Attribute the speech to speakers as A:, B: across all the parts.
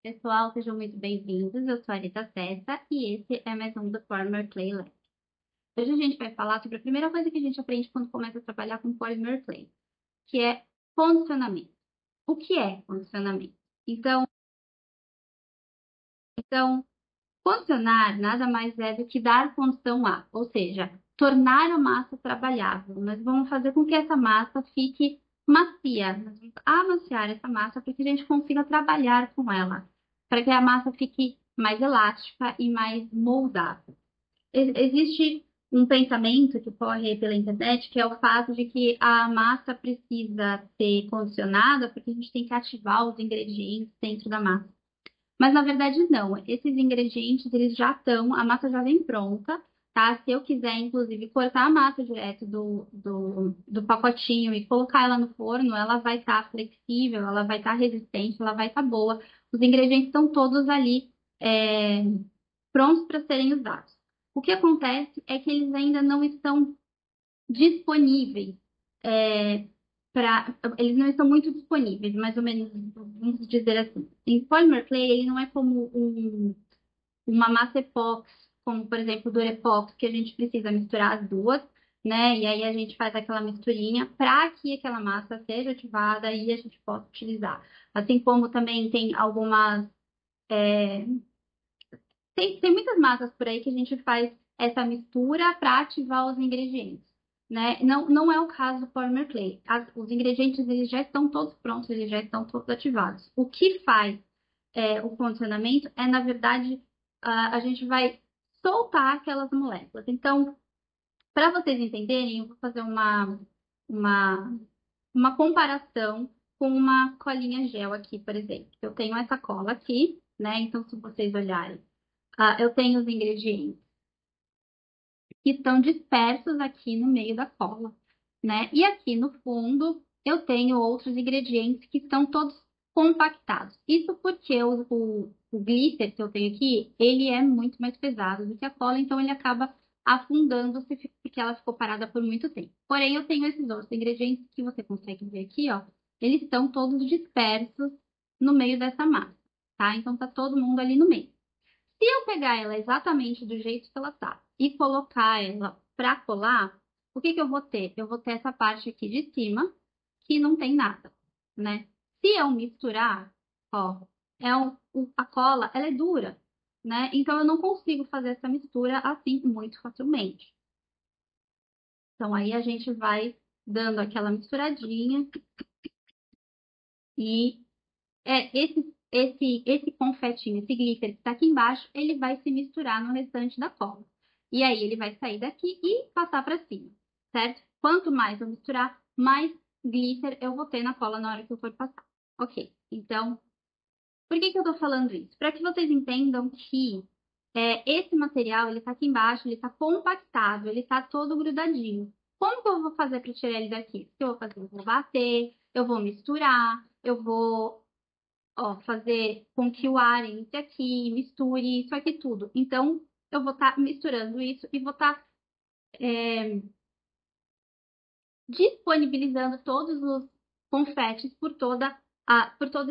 A: Pessoal, sejam muito bem-vindos. Eu sou a Arita Tessa e esse é mais um do Polymer Clay Lab. Hoje a gente vai falar sobre a primeira coisa que a gente aprende quando começa a trabalhar com Polymer Clay, que é condicionamento. O que é condicionamento? Então, condicionar nada mais é do que dar condição a, ou seja, tornar a massa trabalhável. Nós vamos fazer com que essa massa fique macia. Nós vamos amaciar essa massa para que a gente consiga trabalhar com ela, para que a massa fique mais elástica e mais moldável. Existe um pensamento que corre pela internet, que é o fato de que a massa precisa ser condicionada porque a gente tem que ativar os ingredientes dentro da massa. Mas na verdade não. Esses ingredientes, eles já estão, a massa já vem pronta, tá? Se eu quiser, inclusive, cortar a massa direto do pacotinho e colocar ela no forno, ela vai estar flexível, ela vai estar resistente, ela vai estar boa. Os ingredientes estão todos ali, prontos para serem usados. O que acontece é que eles ainda não estão disponíveis. é, Eles não estão muito disponíveis, mais ou menos, vamos dizer assim. Em Polymer Clay, ele não é como uma massa epox, como por exemplo o Durepox, que a gente precisa misturar as duas, né? E aí a gente faz aquela misturinha para que aquela massa seja ativada e a gente possa utilizar. Assim como também tem algumas. é, tem muitas massas por aí que a gente faz essa mistura para ativar os ingredientes, né? Não é o caso do Polymer Clay. Os ingredientes eles já estão todos prontos, eles já estão todos ativados. O que faz o condicionamento é, na verdade, a gente vai soltar aquelas moléculas. Então, para vocês entenderem, eu vou fazer uma, uma comparação com uma colinha gel aqui, por exemplo. Eu tenho essa cola aqui, né? Então, se vocês olharem, eu tenho os ingredientes que estão dispersos aqui no meio da cola, né? E aqui no fundo eu tenho outros ingredientes que estão todos compactados. Isso porque o glitter que eu tenho aqui, ele é muito mais pesado do que a cola, então ele acaba afundando se porque ela ficou parada por muito tempo. Porém, eu tenho esses outros ingredientes que você consegue ver aqui, ó. Eles estão todos dispersos no meio dessa massa, tá? Então tá todo mundo ali no meio. Se eu pegar ela exatamente do jeito que ela tá e colocar ela para colar, o que que eu vou ter? Eu vou ter essa parte aqui de cima que não tem nada, né? Se eu misturar, ó, a cola, ela é dura, né? Então eu não consigo fazer essa mistura assim muito facilmente. Então aí a gente vai dando aquela misturadinha e esse confetinho, esse glitter que está aqui embaixo, ele vai se misturar no restante da cola. E aí ele vai sair daqui e passar para cima, certo? Quanto mais eu misturar, mais glitter eu vou ter na cola na hora que eu for passar. Ok, então, por que que eu tô falando isso? Para que vocês entendam que esse material, ele tá aqui embaixo, ele tá compactado, ele tá todo grudadinho. Como que eu vou fazer para tirar ele daqui? O que eu vou fazer? Eu vou bater, eu vou misturar, eu vou fazer com que o ar entre aqui, misture isso aqui tudo. Então, eu vou estar misturando isso e vou estar disponibilizando todos os confetes por todo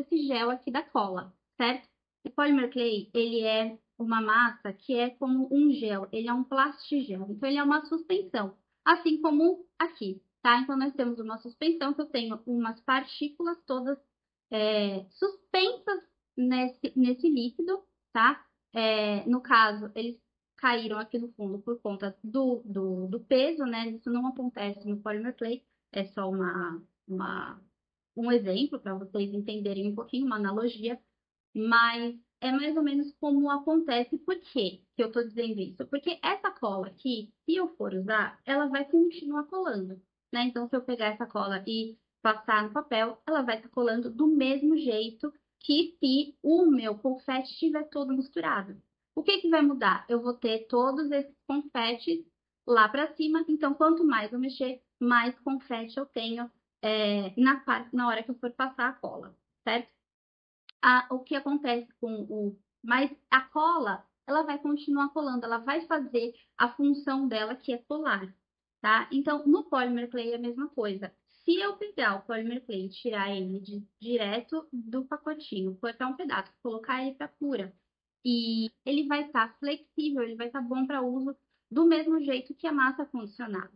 A: esse gel aqui da cola, certo? O Polymer Clay, ele é uma massa que é como um gel, ele é um plastigel, então ele é uma suspensão, assim como aqui, tá? Então nós temos uma suspensão que eu tenho umas partículas todas suspensas nesse líquido, tá? No caso, eles caíram aqui no fundo por conta do peso, né? Isso não acontece no Polymer Clay, é só um exemplo para vocês entenderem um pouquinho, uma analogia, mas é mais ou menos como acontece. Por quê que eu estou dizendo isso? Porque essa cola aqui, se eu for usar, ela vai continuar colando, né? Então, se eu pegar essa cola e passar no papel, ela vai estar colando do mesmo jeito que se o meu confete estiver todo misturado. O que que vai mudar? Eu vou ter todos esses confetes lá para cima, então quanto mais eu mexer, mais confete eu tenho na hora que eu for passar a cola, certo? O que acontece mas a cola, ela vai continuar colando, ela vai fazer a função dela que é colar, tá? Então, no Polymer Clay é a mesma coisa. Se eu pegar o Polymer Clay e tirar ele direto do pacotinho, cortar um pedaço, colocar ele para cura, e ele vai estar flexível, ele vai estar bom para uso do mesmo jeito que a massa condicionada,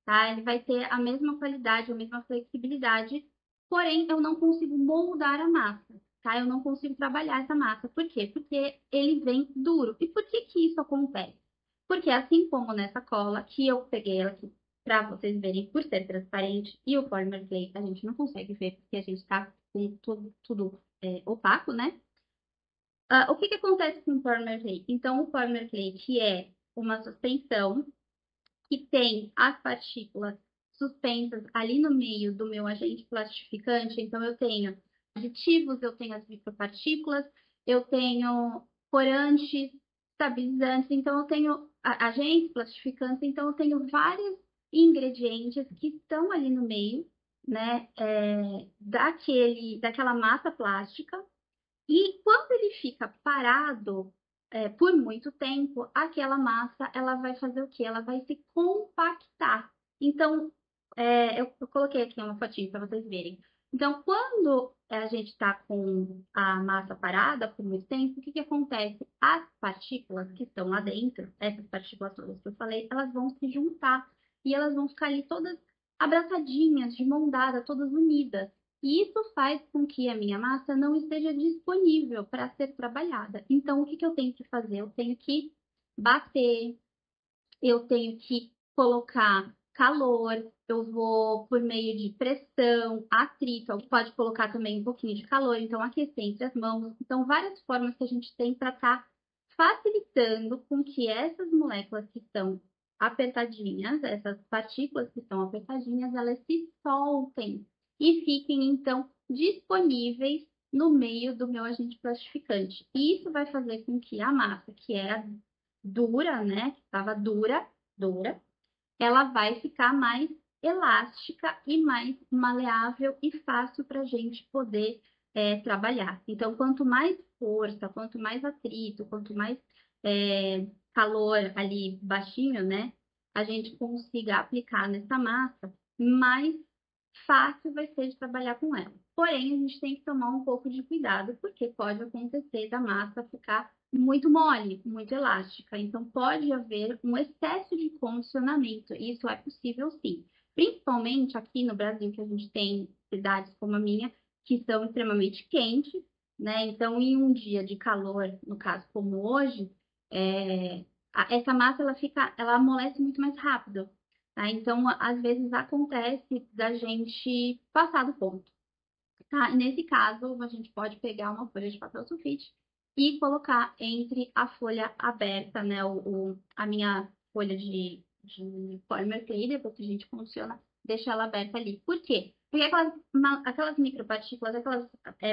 A: tá? Ele vai ter a mesma qualidade, a mesma flexibilidade, porém eu não consigo moldar a massa, tá? Eu não consigo trabalhar essa massa. Por quê? Porque ele vem duro. E por que que isso acontece? Porque assim como nessa cola, que eu peguei ela aqui para vocês verem por ser transparente, e o Polymer Clay a gente não consegue ver porque a gente tá com tudo opaco, né? O que que acontece com o Polymer Clay? Então, o Polymer Clay, que é uma suspensão que tem as partículas suspensas ali no meio do meu agente plastificante. Então, eu tenho aditivos, eu tenho as micropartículas, eu tenho corantes, estabilizantes, então eu tenho agentes plastificantes, então eu tenho vários ingredientes que estão ali no meio, né, daquela massa plástica. E quando ele fica parado por muito tempo, aquela massa ela vai fazer o quê? Ela vai se compactar. Então, eu coloquei aqui uma fotinho para vocês verem. Então, quando a gente está com a massa parada por muito tempo, o que que acontece? As partículas que estão lá dentro, essas partículas todas que eu falei, elas vão se juntar e elas vão ficar ali todas abraçadinhas, de mão dada, todas unidas. E isso faz com que a minha massa não esteja disponível para ser trabalhada. Então, o que que eu tenho que fazer? Eu tenho que bater, eu tenho que colocar calor, eu vou por meio de pressão, atrito, pode colocar também um pouquinho de calor, então aquecer entre as mãos. Então, várias formas que a gente tem para estar facilitando com que essas moléculas que estão apertadinhas, essas partículas que estão apertadinhas, elas se soltem e fiquem, então, disponíveis no meio do meu agente plastificante. Isso vai fazer com que a massa, que era dura, né? Que estava dura, ela vai ficar mais elástica e mais maleável e fácil para a gente poder trabalhar. Então, quanto mais força, quanto mais atrito, quanto mais calor ali baixinho, né? A gente consiga aplicar nessa massa, mais fácil vai ser de trabalhar com ela. Porém, a gente tem que tomar um pouco de cuidado, porque pode acontecer da massa ficar muito mole, muito elástica. Então, pode haver um excesso de condicionamento. Isso é possível, sim. Principalmente aqui no Brasil, que a gente tem cidades como a minha, que são extremamente quentes, né? Então, em um dia de calor, no caso como hoje, essa massa ela amolece muito mais rápido. Tá? Então, às vezes acontece da gente passar do ponto. Tá? E nesse caso, a gente pode pegar uma folha de papel sulfite e colocar entre a folha aberta, né? A minha folha de polymer clay, depois que a gente condiciona, deixa ela aberta ali. Por quê? Porque aquelas micropartículas, aquelas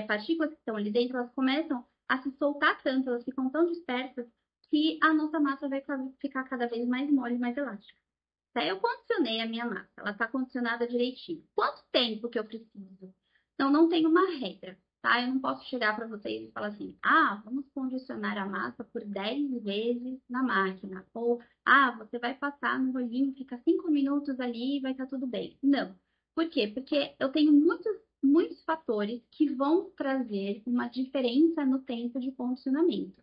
A: partículas que estão ali dentro, elas começam a se soltar tanto, elas ficam tão dispersas que a nossa massa vai ficar cada vez mais mole, mais elástica. Daí eu condicionei a minha massa, ela está condicionada direitinho. Quanto tempo que eu preciso? Então, não tem uma regra, tá? Eu não posso chegar para vocês e falar assim, vamos condicionar a massa por 10 vezes na máquina. Ou, você vai passar no rolinho, fica 5 minutos ali e vai estar tudo bem. Não. Por quê? Porque eu tenho muitos fatores que vão trazer uma diferença no tempo de condicionamento.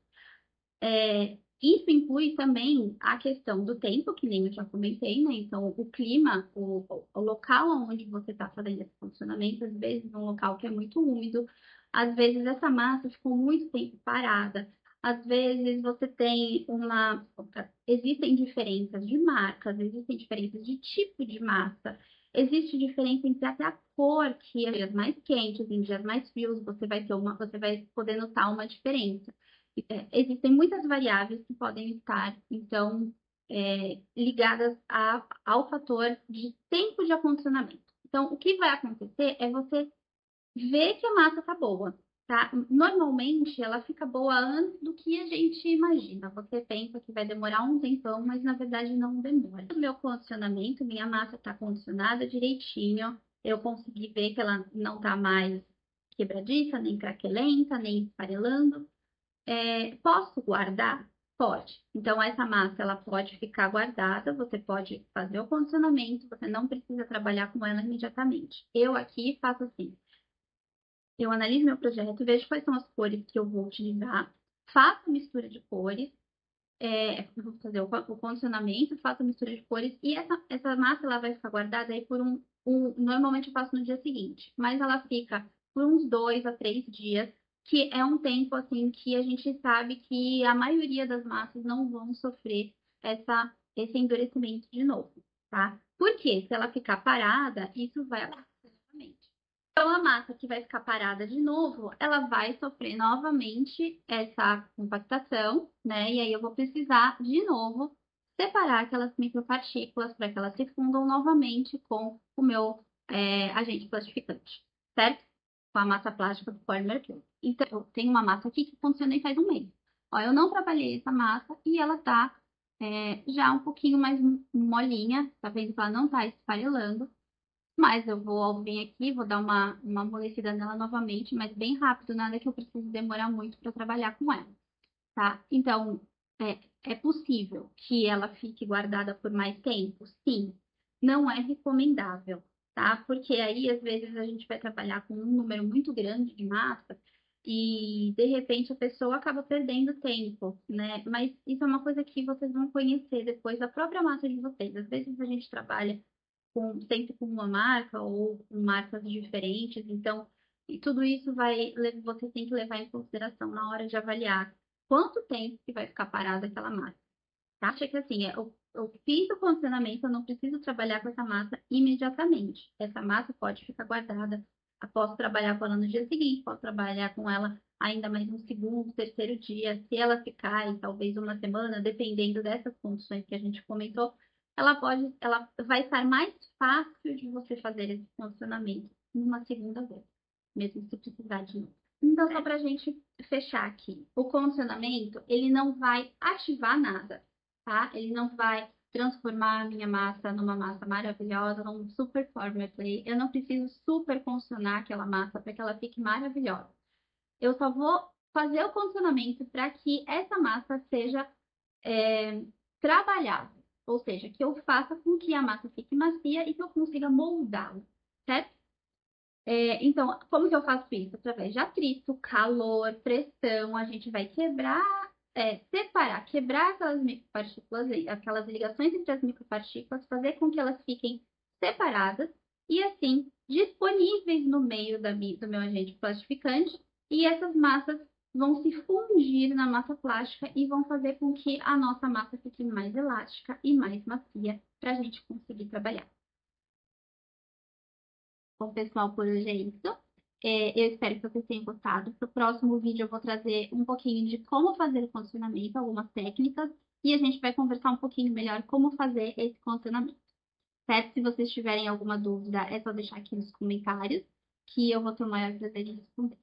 A: Isso inclui também a questão do tempo, que nem eu já comentei, né? Então, o clima, o local onde você está fazendo esse funcionamento, às vezes um local que é muito úmido, às vezes essa massa ficou muito tempo parada, às vezes você tem existem diferenças de marcas, existem diferenças de tipo de massa, existe diferença entre até a cor, que em dias mais quentes, em dias mais frios, você vai poder notar uma diferença. Existem muitas variáveis que podem estar, então, ligadas ao fator de tempo de acondicionamento. Então, o que vai acontecer é você ver que a massa está boa, tá? Normalmente, ela fica boa antes do que a gente imagina. Você pensa que vai demorar um tempão, mas na verdade não demora. No meu condicionamento, minha massa está condicionada direitinho. Eu consegui ver que ela não está mais quebradiça, nem craquelenta, nem esfarelando. Posso guardar? Pode. Então, essa massa, ela pode ficar guardada, você pode fazer o condicionamento, você não precisa trabalhar com ela imediatamente. Eu aqui faço assim, eu analiso meu projeto, vejo quais são as cores que eu vou utilizar, faço a mistura de cores, vou fazer o condicionamento, faço a mistura de cores, e essa massa, ela vai ficar guardada aí por normalmente eu faço no dia seguinte, mas ela fica por uns 2 a 3 dias, que é um tempo assim que a gente sabe que a maioria das massas não vão sofrer esse endurecimento de novo, tá? Porque se ela ficar parada, isso vai acontecer novamente. Então, a massa que vai ficar parada de novo, ela vai sofrer novamente essa compactação, né? E aí eu vou precisar de novo separar aquelas micropartículas para que elas se fundam novamente com o meu agente plastificante, certo? Com a massa plástica do Polymer Club. Então, eu tenho uma massa aqui que funcionei faz um mês. Ó, eu não trabalhei essa massa e ela tá já um pouquinho mais molinha, tá vendo que ela não tá esfarelando. Mas eu vou vir aqui, vou dar uma amolecida nela novamente, mas bem rápido, nada que eu precise demorar muito para trabalhar com ela, tá? Então, é possível que ela fique guardada por mais tempo? Sim. Não é recomendável, tá? Porque aí, às vezes, a gente vai trabalhar com um número muito grande de massa e, de repente, a pessoa acaba perdendo tempo, né? Mas isso é uma coisa que vocês vão conhecer depois da própria massa de vocês. Às vezes, a gente trabalha sempre com uma marca ou com marcas diferentes. Então, e tudo isso você tem que levar em consideração na hora de avaliar quanto tempo que vai ficar parada aquela massa. Tá? Acha que assim, eu fiz o condicionamento, eu não preciso trabalhar com essa massa imediatamente. Essa massa pode ficar guardada. Eu posso trabalhar com ela no dia seguinte, posso trabalhar com ela ainda mais no segundo, terceiro dia. Se ela ficar em talvez uma semana, dependendo dessas condições que a gente comentou, ela vai estar mais fácil de você fazer esse condicionamento numa segunda vez, mesmo se precisar de novo. Então, só para a gente fechar aqui, o condicionamento, ele não vai ativar nada, tá? Ele não vai transformar a minha massa numa massa maravilhosa, num super former clay. Eu não preciso super condicionar aquela massa para que ela fique maravilhosa. Eu só vou fazer o condicionamento para que essa massa seja trabalhável, ou seja, que eu faça com que a massa fique macia e que eu consiga moldá-la, certo? Então, como que eu faço isso? Através de atrito, calor, pressão, a gente vai separar, quebrar aquelas micropartículas, aquelas ligações entre as micropartículas, fazer com que elas fiquem separadas e, assim, disponíveis no meio do meu agente plastificante, e essas massas vão se fundir na massa plástica e vão fazer com que a nossa massa fique mais elástica e mais macia para a gente conseguir trabalhar. Bom, pessoal, por hoje é isso. Eu espero que vocês tenham gostado. Para o próximo vídeo, eu vou trazer um pouquinho de como fazer o condicionamento, algumas técnicas, e a gente vai conversar um pouquinho melhor como fazer esse condicionamento. Certo? Se vocês tiverem alguma dúvida, é só deixar aqui nos comentários, que eu vou ter o maior prazer em responder.